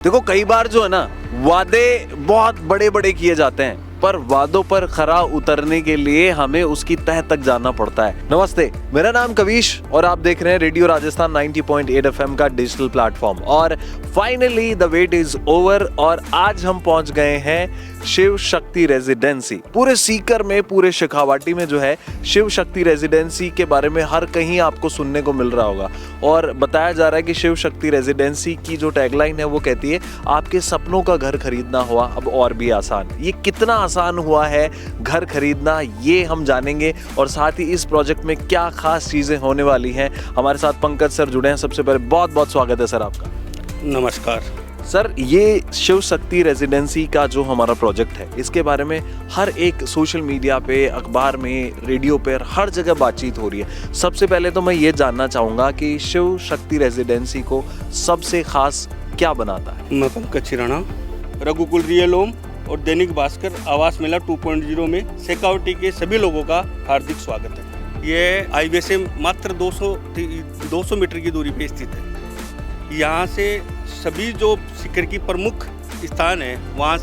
देखो कई बार जो है ना वादे बहुत बड़े बड़े किए जाते हैं पर वादों पर खरा उतरने के लिए हमें उसकी तह तक जाना पड़ता है। नमस्ते, मेरा नाम कविश और आप देख रहे हैं रेडियो राजस्थान 90.8 एफएम का डिजिटल प्लेटफॉर्म। और finally the wait is over और आज हम पहुंच गए हैं शिव शक्ति रेजिडेंसी। पूरे सीकर में, पूरे शेखावाटी में जो है शिव शक्ति रेजिडेंसी के बारे में हर कहीं आपको सुनने को मिल रहा होगा। और बताया जा रहा है कि शिव शक्ति रेजिडेंसी की जो टैगलाइन है वो कहती है आपके सपनों का घर खरीदना हुआ अब और भी आसान। ये कितना आसान हुआ है घर खरीदना, ये हम जानेंगे। और साथ ही इस प्रोजेक्ट में क्या खास चीजें होने वाली हैं। हमारे साथ पंकज सर जुड़े हैं। सबसे पहले बहुत बहुत स्वागत है सर आपका। नमस्कार सर, ये शिव शक्ति रेजिडेंसी का जो हमारा प्रोजेक्ट है इसके बारे में हर एक सोशल मीडिया पे, अखबार में, रेडियो पर हर जगह बातचीत हो रही है। सबसे पहले तो मैं ये जानना चाहूँगा कि शिव शक्ति रेजिडेंसी को सबसे खास क्या बनाता है। मैं पंकज छिराना, रघुकुल रियल होम और दैनिक भास्कर आवास मेला 2.0 में शेखावाटी के सभी लोगों का हार्दिक स्वागत है। ये हाईवे से मात्र 200 मीटर की दूरी पे स्थित है। यहाँ से सभी जो सीकर की प्रमुख स्थान है वहाँ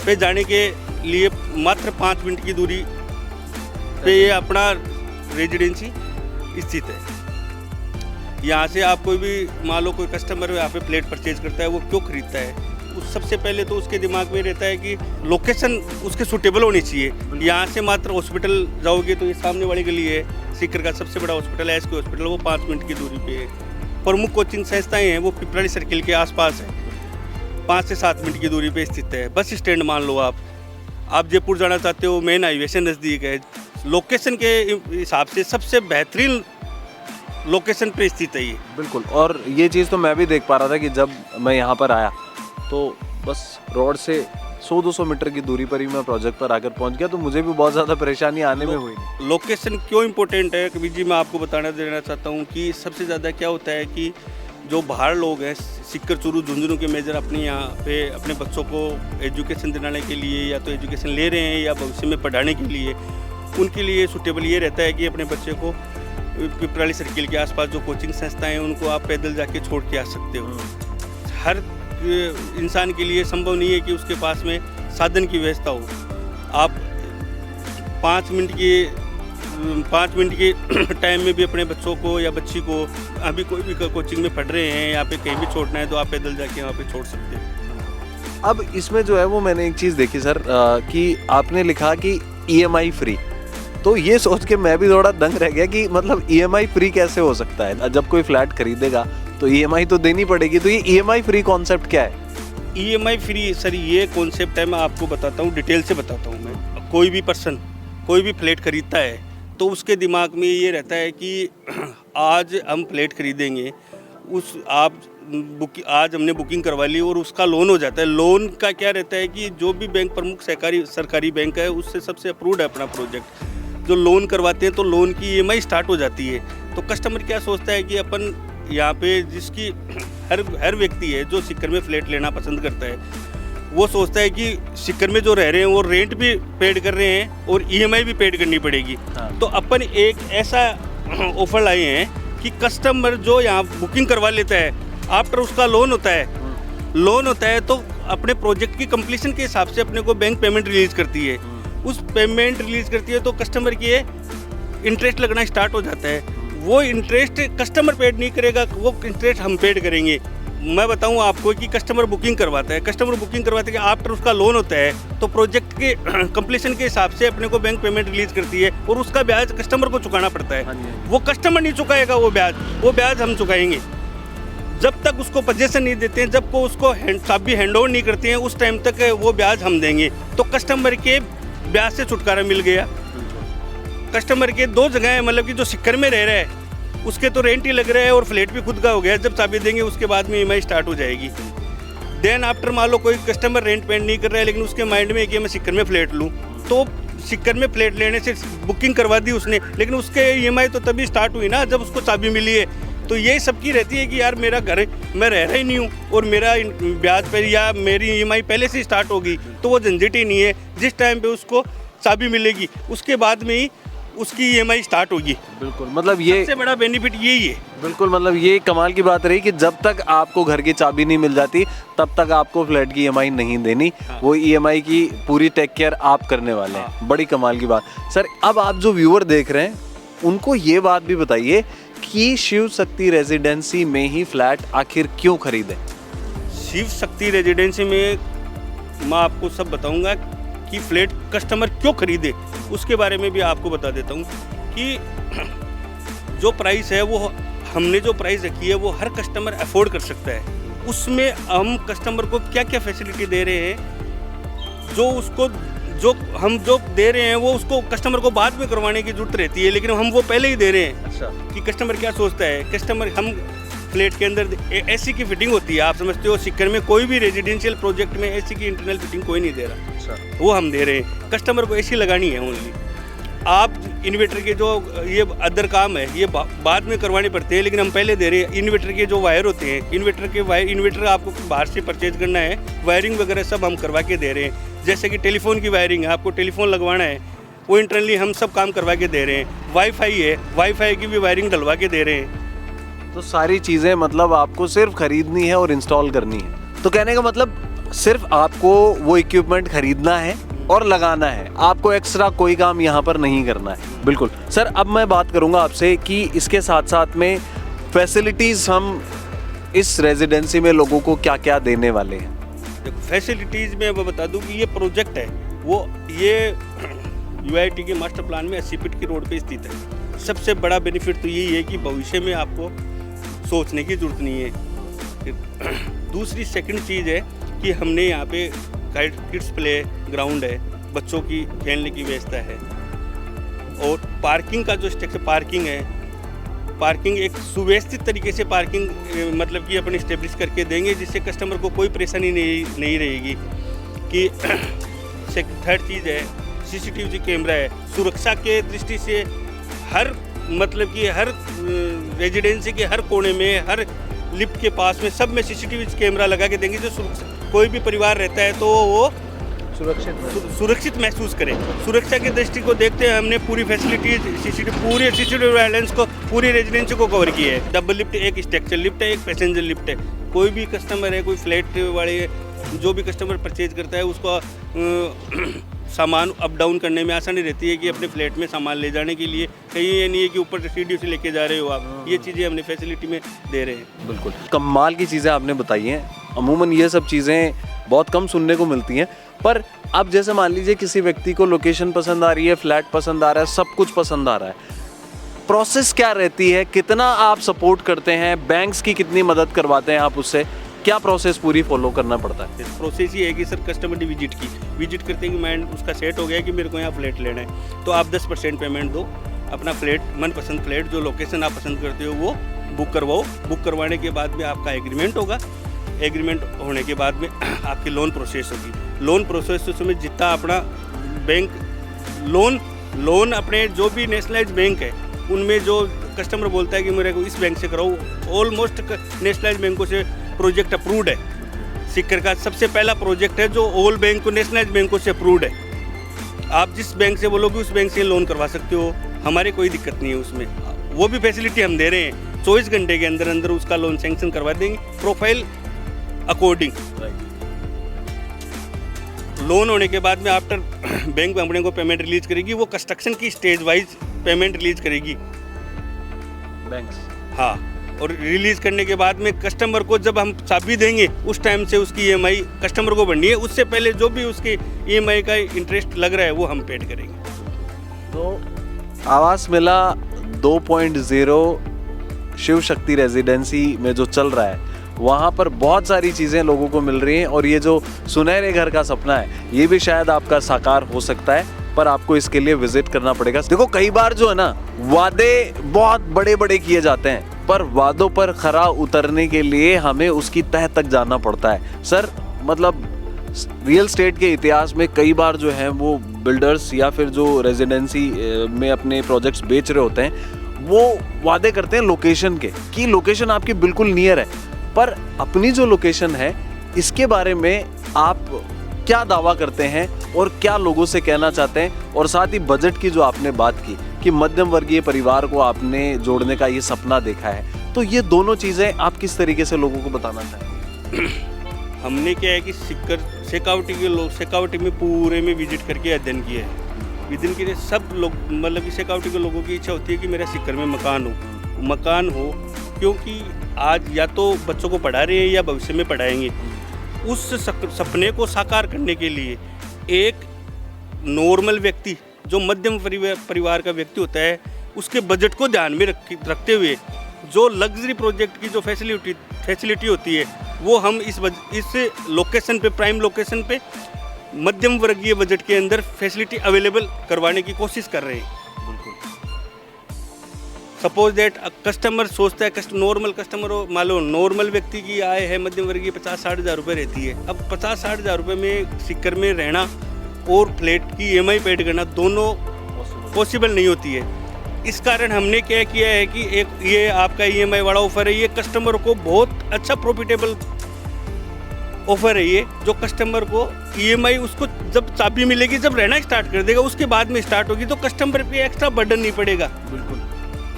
पे जाने के लिए मात्र 5 मिनट की दूरी पे ये अपना रेजिडेंसी स्थित है। यहाँ से आप कोई भी मान लो कोई कस्टमर यहाँ पे प्लेट परचेज करता है, वो क्यों खरीदता है, उस सबसे पहले तो उसके दिमाग में रहता है कि लोकेशन उसके सूटेबल होनी चाहिए। यहाँ से मात्र हॉस्पिटल जाओगे तो ये सामने वाली गली है, सीकर का सबसे बड़ा हॉस्पिटल है एसके हॉस्पिटल, वो 5 मिनट की दूरी पे है। प्रमुख कोचिंग संस्थाएं हैं वो पिपराली सर्किल के आसपास है, 5 से 7 मिनट की दूरी पे स्थित है। बस स्टैंड मान लो आप जयपुर जाना चाहते हो, मेन हाईवे से नज़दीक है। लोकेशन के हिसाब से सबसे बेहतरीन लोकेशन पे स्थित है ये। बिल्कुल, और ये चीज़ तो मैं भी देख पा रहा था कि जब मैं यहाँ पर आया तो बस रोड से 100-200 मीटर की दूरी पर ही मैं प्रोजेक्ट पर आकर पहुँच गया, तो मुझे भी बहुत ज़्यादा परेशानी आने में हुई। लोकेशन क्यों इम्पोर्टेंट है कभी जी, मैं आपको बताना देना चाहता हूँ कि सबसे ज़्यादा क्या होता है कि जो बाहर लोग हैं सीकर, चूरू, झुंझुनू के मेजर अपने यहाँ पे अपने बच्चों को एजुकेशन दिलाने के लिए या तो एजुकेशन ले रहे हैं या भविष्य में पढ़ाने के लिए, उनके लिए सूटेबल ये रहता है कि अपने बच्चे को पिपराली सर्किल के आसपास जो कोचिंग संस्थाएं हैं उनको आप पैदल जाके छोड़ के आ सकते हो। हर इंसान के लिए संभव नहीं है कि उसके पास में साधन की व्यवस्था हो। आप 5 मिनट के टाइम में भी अपने बच्चों को या बच्ची को अभी कोई भी कोचिंग में पढ़ रहे हैं यहाँ पे कहीं भी छोड़ना है तो आप पैदल जाके वहाँ पे छोड़ सकते हैं। अब इसमें जो है वो मैंने एक चीज़ देखी सर कि आपने लिखा कि EMI फ्री, तो ये सोच के मैं भी थोड़ा दंग रह गया कि मतलब EMI फ्री कैसे हो सकता है। जब कोई फ्लैट खरीदेगा तो EMI तो देनी पड़ेगी, तो ये EMI फ्री कॉन्सेप्ट क्या है। EMI फ्री सर ये कॉन्सेप्ट है, मैं आपको बताता हूँ, डिटेल से बताता हूँ। मैं कोई भी पर्सन कोई भी फ्लैट खरीदता है तो उसके दिमाग में ये रहता है कि आज हम फ्लैट खरीदेंगे, आज हमने बुकिंग करवा ली और उसका लोन हो जाता है। लोन का क्या रहता है कि जो भी बैंक प्रमुख सरकारी बैंक है उससे सबसे अप्रूव्ड है अपना प्रोजेक्ट। जो लोन करवाते हैं तो लोन की EMI स्टार्ट हो जाती है। तो कस्टमर क्या सोचता है कि अपन यहाँ पे जिसकी हर व्यक्ति है जो सीकर में फ्लैट लेना पसंद करता है, वो सोचता है कि सीकर में जो रह रहे हैं वो रेंट भी पेड कर रहे हैं और EMI भी पेड करनी पड़ेगी। तो अपन एक ऐसा ऑफर लाए हैं कि कस्टमर जो यहाँ बुकिंग करवा लेता है, आफ्टर उसका लोन होता है तो अपने प्रोजेक्ट की कंप्लीशन के हिसाब से अपने को बैंक पेमेंट रिलीज करती है। उस पेमेंट रिलीज करती है तो कस्टमर की इंटरेस्ट लगना स्टार्ट हो जाता है। वो इंटरेस्ट कस्टमर पेड नहीं करेगा, वो इंटरेस्ट हम पेड करेंगे। मैं बताऊं आपको कि कस्टमर बुकिंग करवाता है, आफ्टर उसका लोन होता है तो प्रोजेक्ट के कंप्लीशन के हिसाब से अपने को बैंक पेमेंट रिलीज करती है और उसका ब्याज कस्टमर को चुकाना पड़ता है। वो कस्टमर नहीं चुकाएगा, वो ब्याज हम चुकाएंगे। जब तक उसको पोजेसन नहीं देते हैं, जब को उसको चाबी हैंड ओवर नहीं करते हैं, उस टाइम तक वो ब्याज हम देंगे। तो कस्टमर के ब्याज से छुटकारा मिल गया। कस्टमर के 2 जगह है, मतलब कि जो सीकर में रह रहा है उसके तो रेंट ही लग रहा है और फ्लैट भी खुद का हो गया। जब चाबी देंगे उसके बाद में EMI स्टार्ट हो जाएगी। देन आफ्टर मान लो कोई कस्टमर रेंट पेड नहीं कर रहा है लेकिन उसके माइंड में कि मैं सीकर में फ्लैट लूँ, तो सीकर में फ्लैट लेने से बुकिंग करवा दी उसने, लेकिन उसके EMI तो तभी स्टार्ट हुई ना जब उसको चाबी मिली है। तो यही सबकी रहती है कि यार मेरा घर मैं रह रहा ही नहीं हूँ और मेरा ब्याज पर या मेरी EMI पहले से स्टार्ट होगी, तो वो झंझट ही नहीं है। जिस टाइम पे उसको चाबी मिलेगी उसके बाद में ही उसकी ईएमआई स्टार्ट होगी। बिल्कुल, मतलब ये सबसे बड़ा बेनिफिट यही है। बिल्कुल, मतलब ये कमाल की बात रही कि जब तक आपको घर की चाबी नहीं मिल जाती तब तक आपको फ्लैट की ईएमआई नहीं देनी। वो ईएमआई की पूरी टेक केयर आप करने वाले हैं। बड़ी कमाल की बात। सर, अब आप जो व्यूअर देख रहे हैं उनको ये बात भी बताइए कि शिव शक्ति रेजिडेंसी में ही फ्लैट आखिर क्यों खरीदें? शिव शक्ति रेजिडेंसी में मैं आपको सब बताऊंगा कि फ्लैट कस्टमर क्यों खरीदे, उसके बारे में भी आपको बता देता हूँ कि जो प्राइस है वो हमने जो प्राइस रखी है वो हर कस्टमर अफोर्ड कर सकता है। उसमें हम कस्टमर को क्या क्या फैसिलिटी दे रहे हैं, जो हम दे रहे हैं वो उसको कस्टमर को बाद में करवाने की जरूरत रहती है, लेकिन हम वो पहले ही दे रहे हैं। अच्छा, कि कस्टमर क्या सोचता है। कस्टमर हम फ्लैट के अंदर एसी की फिटिंग होती है, आप समझते हो, सिक्कर में कोई भी रेजिडेंशियल प्रोजेक्ट में एसी की इंटरनल फिटिंग कोई नहीं दे रहा। अच्छा, वो हम दे रहे हैं। कस्टमर को एसी लगानी है ओनली। आप इन्वर्टर के जो ये अदर काम है ये बाद में करवाने पड़ते हैं, लेकिन हम पहले दे रहे हैं। इन्वर्टर के जो वायर होते हैं, इन्वर्टर आपको बाहर से परचेज करना है, वायरिंग वगैरह सब हम करवा के दे रहे हैं। जैसे कि टेलीफोन की वायरिंग है, आपको टेलीफोन लगवाना है, वो इंटरनली हम सब काम करवा के दे रहे हैं। वाईफाई है, वाईफाई की भी वायरिंग डलवा के दे रहे हैं। तो सारी चीज़ें मतलब आपको सिर्फ खरीदनी है और इंस्टॉल करनी है। तो कहने का मतलब सिर्फ आपको वो इक्विपमेंट खरीदना है और लगाना है, आपको एक्स्ट्रा कोई काम यहाँ पर नहीं करना है। बिल्कुल सर, अब मैं बात करूँगा आपसे कि इसके साथ साथ में फैसिलिटीज़ हम इस रेजिडेंसी में लोगों को क्या क्या देने वाले हैं। देखो, फैसिलिटीज़ में मैं बता दूं कि ये प्रोजेक्ट है वो ये यूआईटी के मास्टर प्लान में 80 फीट की रोड पे स्थित है। सबसे बड़ा बेनिफिट तो यही है कि भविष्य में आपको सोचने की जरूरत नहीं है। दूसरी सेकंड चीज़ है कि हमने यहाँ पे किड्स प्ले ग्राउंड है, बच्चों की खेलने की व्यवस्था है, और पार्किंग का जो स्ट्रक्चर पार्किंग है, पार्किंग एक सुव्यवस्थित तरीके से पार्किंग मतलब कि अपन इस्टेब्लिश करके देंगे, जिससे कस्टमर को कोई परेशानी नहीं रहेगी। कि थर्ड चीज़ है सीसीटीवी कैमरा है। सुरक्षा के दृष्टि से हर मतलब कि हर रेजिडेंसी के हर कोने में, हर लिफ्ट के पास में, सब में सीसीटीवी कैमरा लगा के देंगे, जो कोई भी परिवार रहता है तो वो सुरक्षित महसूस करें। सुरक्षा की दृष्टि को देखते हैं हमने पूरी फैसिलिटी पूरे सीसीटीवी वायलेंस को पूरी रेजिडेंसी को कवर किया है। डबल लिफ्ट, एक स्ट्रक्चर लिफ्ट है, एक पैसेंजर लिफ्ट है। कोई भी कस्टमर है, कोई फ्लैट वाले जो भी कस्टमर परचेज करता है उसको सामान अप डाउन करने में आसानी रहती है कि अपने फ्लैट में सामान ले जाने के लिए कहीं ये नहीं है कि ऊपर सीढ़ी से लेके जा रहे हो आप। ये चीज़ें हमने फैसिलिटी में दे रहे हैं। बिल्कुल कमाल की चीज़ें आपने बताई हैं। अमूमन ये सब चीज़ें बहुत कम सुनने को मिलती हैं, पर अब जैसे मान लीजिए किसी व्यक्ति को लोकेशन पसंद आ रही है, फ्लैट पसंद आ रहा है, सब कुछ पसंद आ रहा है, प्रोसेस क्या रहती है, कितना आप सपोर्ट करते हैं, बैंक्स की कितनी मदद करवाते हैं आप उससे, क्या प्रोसेस पूरी फॉलो करना पड़ता है? प्रोसेस ये है कि सर कस्टमर ने विजिट करते हैं कि माइंड उसका सेट हो गया कि मेरे को यहाँ फ्लैट लेना है, तो आप 10% पेमेंट दो, अपना फ्लैट मनपसंद फ्लैट जो लोकेशन आप पसंद करते हो वो बुक करवाओ। बुक करवाने के बाद में आपका एग्रीमेंट होगा। एग्रीमेंट होने के बाद में आपकी लोन प्रोसेस होगी। लोन प्रोसेस में जितना अपना बैंक लोन अपने जो भी नेशनलाइज बैंक है उनमें जो कस्टमर बोलता है कि मेरे को इस बैंक से कराओ, ऑलमोस्ट नेशनलाइज बैंकों से प्रोजेक्ट अप्रूव्ड है। सिक्कर का सबसे पहला प्रोजेक्ट है जो ऑल बैंक नेशनलाइज बैंकों से अप्रूव्ड है। आप जिस बैंक से बोलोगे उस बैंक से लोन करवा सकते हो, हमारे कोई दिक्कत नहीं है उसमें। वो भी फैसिलिटी हम दे रहे हैं, 24 घंटे के अंदर अंदर उसका लोन सैंक्शन करवा देंगे प्रोफाइल अकॉर्डिंग। लोन होने के बाद में आफ्टर बैंक कंपनी को पेमेंट रिलीज करेगी, वो कंस्ट्रक्शन की स्टेज वाइज पेमेंट रिलीज करेगी बैंक्स। हाँ, और रिलीज करने के बाद में कस्टमर को जब हम चाबी देंगे उस टाइम से उसकी ईएमआई कस्टमर को भरनी है। उससे पहले जो भी उसकी ईएमआई का इंटरेस्ट लग रहा है वो हम पेड करेंगे। तो आवास मिला 2.0 शिव शक्ति रेजिडेंसी में जो चल रहा है वहाँ पर बहुत सारी चीज़ें लोगों को मिल रही हैं, और ये जो सुनहरे घर का सपना है ये भी शायद आपका साकार हो सकता है, पर आपको इसके लिए विजिट करना पड़ेगा। देखो कई बार जो है ना, वादे बहुत बड़े बड़े किए जाते हैं, पर वादों पर खरा उतरने के लिए हमें उसकी तह तक जाना पड़ता है। सर मतलब रियल एस्टेट के इतिहास में कई बार जो है वो बिल्डर्स या फिर जो रेजिडेंसी में अपने प्रोजेक्ट्स बेच रहे होते हैं वो वादे करते हैं लोकेशन के, कि लोकेशन आपकी बिल्कुल नियर है, पर अपनी जो लोकेशन है इसके बारे में आप क्या दावा करते हैं और क्या लोगों से कहना चाहते हैं, और साथ ही बजट की जो आपने बात की कि मध्यम वर्गीय परिवार को आपने जोड़ने का ये सपना देखा है, तो ये दोनों चीज़ें आप किस तरीके से लोगों को बताना चाहेंगे? हमने क्या है कि शेखावटी में पूरे में विजिट करके अध्ययन किया है। विदिन के लिए सब लोग मतलब कि शेखावटी के लोगों की इच्छा होती है कि मेरा सिक्कर में मकान हो, क्योंकि आज या तो बच्चों को पढ़ा रहे हैं या भविष्य में पढ़ाएंगे। उस सपने को साकार करने के लिए एक नॉर्मल व्यक्ति जो मध्यम परिवार का व्यक्ति होता है, उसके बजट को ध्यान में रखते हुए जो लग्जरी प्रोजेक्ट की जो फैसिलिटी होती है वो हम इस लोकेशन पे, प्राइम लोकेशन पे मध्यम वर्गीय बजट के अंदर फैसिलिटी अवेलेबल करवाने की कोशिश कर रहे हैं। सपोज दैट कस्टमर सोचता है, नॉर्मल कस्टमर हो, मान लो नॉर्मल व्यक्ति की आय है मध्यम वर्गीय 50-60 हज़ार रुपये रहती है। अब 50-60 हज़ार रुपये में सिक्कर में रहना और फ्लैट की EMI पेड करना दोनों पॉसिबल नहीं होती है। इस कारण हमने क्या किया है कि एक ये आपका EMI वाला ऑफर है, ये कस्टमर को बहुत अच्छा प्रॉफिटेबल ऑफर है ये, जो कस्टमर को EMI उसको जब चाबी मिलेगी, जब रहना स्टार्ट कर देगा, उसके बाद में स्टार्ट होगी, तो कस्टमर पे एक्स्ट्रा बर्डन नहीं पड़ेगा। बिल्कुल,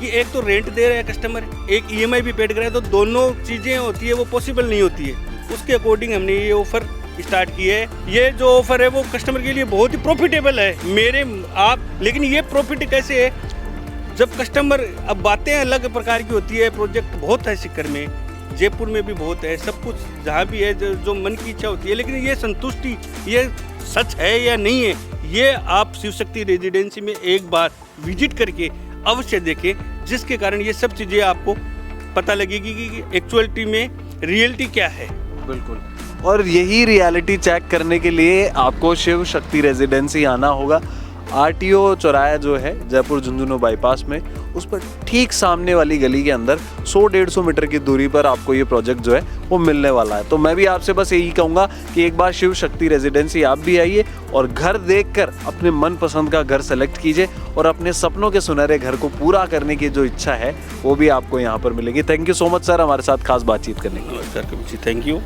कि एक तो रेंट दे रहा है कस्टमर, एक EMI भी पेड कर रहा है, तो दोनों चीज़ें होती है वो पॉसिबल नहीं होती है। उसके अकॉर्डिंग हमने ये ऑफ़र स्टार्ट किया है। ये जो ऑफ़र है वो कस्टमर के लिए बहुत ही प्रॉफिटेबल है लेकिन ये प्रॉफिट कैसे है, जब कस्टमर, अब बातें अलग प्रकार की होती है, प्रोजेक्ट बहुत है सिक्कर में, जयपुर में भी बहुत है, सब कुछ जहाँ भी है जो मन की इच्छा होती है, लेकिन ये संतुष्टि, ये सच है या नहीं है, ये आप शिव शक्ति रेजिडेंसी में एक बार विजिट करके अवश्य देखें, जिसके कारण ये सब चीज़ें आपको पता लगेगी कि एक्चुअलिटी में रियलिटी क्या है। बिल्कुल, और यही रियलिटी चेक करने के लिए आपको शिव शक्ति रेजिडेंसी आना होगा। RTO चौराहा जो है जयपुर झुंझुनू बाईपास में, उस पर ठीक सामने वाली गली के अंदर 100-150 मीटर की दूरी पर आपको ये प्रोजेक्ट जो है वो मिलने वाला है। तो मैं भी आपसे बस यही कहूँगा कि एक बार शिव शक्ति रेजिडेंसी आप भी आइए और घर देखकर अपने मनपसंद का घर सेलेक्ट कीजिए और अपने सपनों के सुनहरे घर को पूरा करने की जो इच्छा है वो भी आपको यहाँ पर मिलेगी। Thank you so much sir, हमारे साथ खास बातचीत करने के लिए। Sir, thank you.